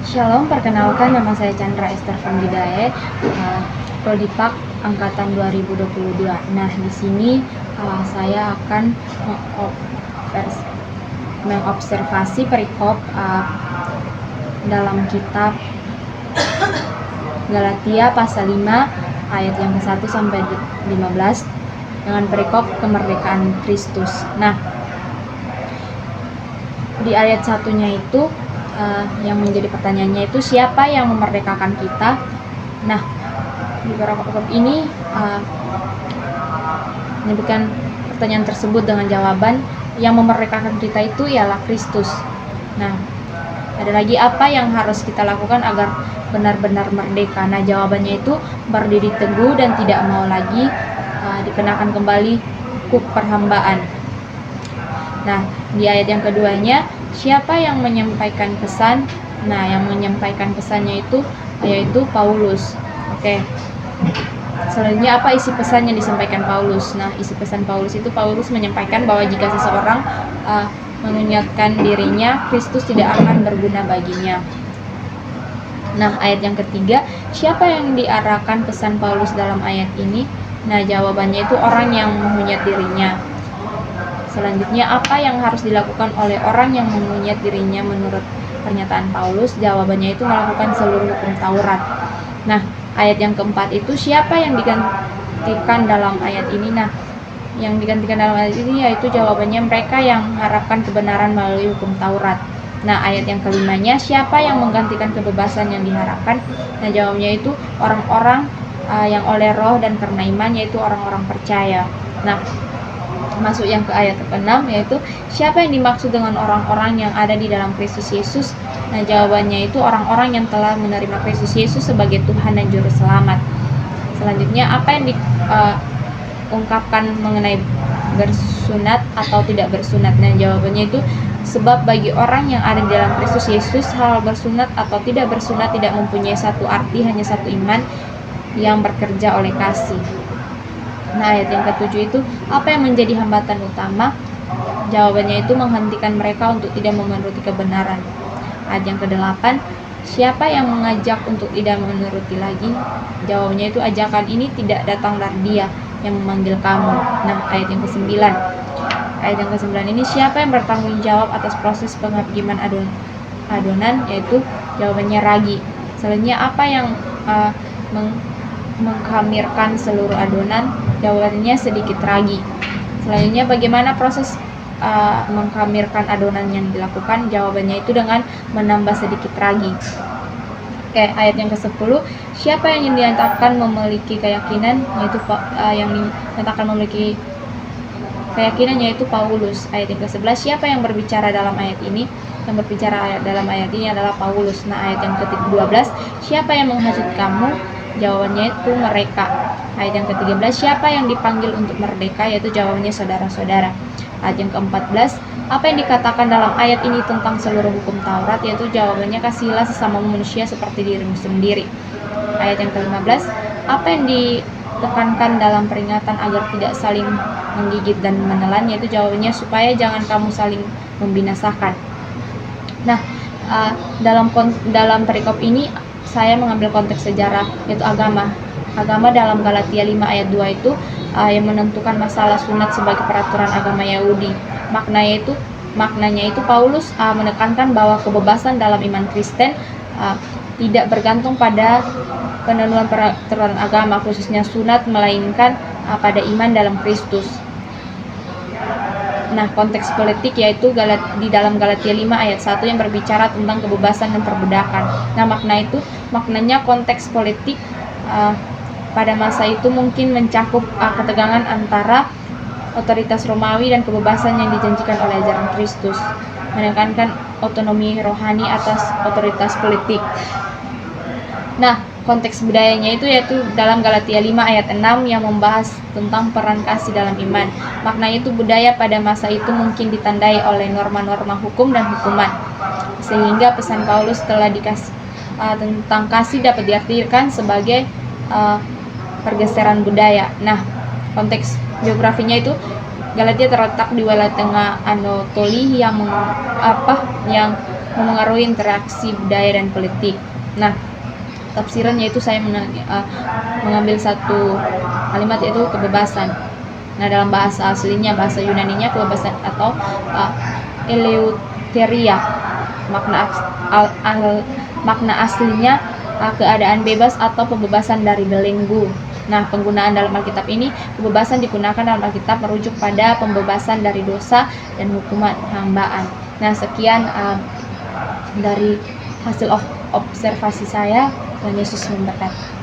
Shalom, perkenalkan nama saya Chandra Esther Fondidae, Prodipak angkatan 2022. Nah, di sini saya akan mengobservasi perikop dalam kitab Galatia pasal 5 ayat yang ke-1 sampai 15 dengan perikop kemerdekaan Kristus. Nah, di ayat satunya itu yang menjadi pertanyaannya itu siapa yang memerdekakan kita. Nah, di perikop ini menyebutkan pertanyaan tersebut dengan jawaban yang memerdekakan kita itu ialah Kristus. Nah, ada lagi apa yang harus kita lakukan agar benar-benar merdeka. Nah, jawabannya itu berdiri teguh dan tidak mau lagi dikenakan kembali hukum perhambaan. Nah, di ayat yang keduanya, siapa yang menyampaikan pesan? Nah, yang menyampaikan pesannya itu yaitu Paulus. Oke. Selanjutnya apa isi pesan yang disampaikan Paulus? Nah, isi pesan Paulus itu Paulus menyampaikan bahwa jika seseorang mengunyatkan dirinya, Kristus tidak akan berguna baginya. Nah, ayat yang ketiga, siapa yang diarahkan pesan Paulus dalam ayat ini? Nah, jawabannya itu orang yang mengunyat dirinya. Selanjutnya, apa yang harus dilakukan oleh orang yang mengunyat dirinya menurut pernyataan Paulus? Jawabannya itu melakukan seluruh hukum Taurat. Nah, ayat yang keempat itu siapa yang digantikan dalam ayat ini? Nah, yang digantikan dalam ayat ini yaitu jawabannya mereka yang mengharapkan kebenaran melalui hukum Taurat. Nah, ayat yang kelimanya, siapa yang menggantikan kebebasan yang diharapkan? Nah, jawabnya itu orang-orang yang oleh roh dan karena iman, yaitu orang-orang percaya. Nah, masuk yang ke ayat ke-6 yaitu siapa yang dimaksud dengan orang-orang yang ada di dalam Kristus Yesus? Nah, jawabannya itu orang-orang yang telah menerima Kristus Yesus sebagai Tuhan dan Juru Selamat. Selanjutnya, apa yang diungkapkan mengenai bersunat atau tidak bersunat? Nah, jawabannya itu sebab bagi orang yang ada di dalam Kristus Yesus, hal bersunat atau tidak bersunat tidak mempunyai satu arti, hanya satu iman yang bekerja oleh kasih. Nah, ayat yang ke-7 itu apa yang menjadi hambatan utama? Jawabannya itu menghentikan mereka untuk tidak memenuhi kebenaran. Ayat yang ke-8, siapa yang mengajak untuk tidak menuruti lagi? Jawabannya itu ajakan ini tidak datang dari Dia yang memanggil kamu. Nah, ayat yang ke-9. Ayat yang ke-9 ini siapa yang bertanggung jawab atas proses penghakiman adonan? Yaitu jawabannya ragi. Selanjutnya apa yang mengkhamirkan seluruh adonan? Jawabannya sedikit ragi. Selanjutnya bagaimana proses mengkhamirkan adonan yang dilakukan? Jawabannya itu dengan menambah sedikit ragi. Oke, ayat yang ke-10, siapa yang dinyatakan memiliki keyakinan? Yaitu yang dinyatakan memiliki keyakinan yaitu Paulus. Ayat yang ke-11, siapa yang berbicara dalam ayat ini? Yang berbicara dalam ayat ini adalah Paulus. Nah, ayat yang ke-12, siapa yang menghasut kamu? Jawabannya itu mereka. Ayat yang ke-13, siapa yang dipanggil untuk merdeka? Yaitu jawabannya saudara-saudara. Ayat yang ke-14, apa yang dikatakan dalam ayat ini tentang seluruh hukum Taurat? Yaitu jawabannya kasihilah sesama manusia seperti dirimu sendiri. Ayat yang ke-15, apa yang ditekankan dalam peringatan agar tidak saling menggigit dan menelan? Yaitu jawabannya supaya jangan kamu saling membinasakan. Nah, dalam perikop ini saya mengambil konteks sejarah, yaitu agama dalam Galatia 5 ayat 2 itu yang menentukan masalah sunat sebagai peraturan agama Yahudi. Maknanya itu Paulus menekankan bahwa kebebasan dalam iman Kristen tidak bergantung pada penenuan peraturan agama, khususnya sunat, melainkan pada iman dalam Kristus. Nah, konteks politik yaitu di dalam Galatia 5 ayat 1 yang berbicara tentang kebebasan dan perbudakan. Nah, maknanya konteks politik pada masa itu mungkin mencakup ketegangan antara otoritas Romawi dan kebebasan yang dijanjikan oleh ajaran Kristus, menekankan otonomi rohani atas otoritas politik. Nah, konteks budayanya itu yaitu dalam Galatia 5 ayat 6 yang membahas tentang peran kasih dalam iman. Maknanya itu budaya pada masa itu mungkin ditandai oleh norma-norma hukum dan hukuman. Sehingga pesan Paulus telah dikasih tentang kasih dapat diartikan sebagai pergeseran budaya. Nah, konteks geografinya itu Galatia terletak di wilayah tengah Anatolia yang memengaruhi interaksi budaya dan politik. Nah, tafsiran yaitu saya mengambil satu kalimat yaitu kebebasan. Nah, dalam bahasa aslinya, bahasa Yunaninya kebebasan atau eleutheria. Makna aslinya keadaan bebas atau pembebasan dari belenggu. Nah, penggunaan dalam Alkitab ini, kebebasan digunakan dalam Alkitab merujuk pada pembebasan dari dosa dan hukuman hambaan. Nah, sekian dari hasil observasi saya. Tuhan Yesus memberkati.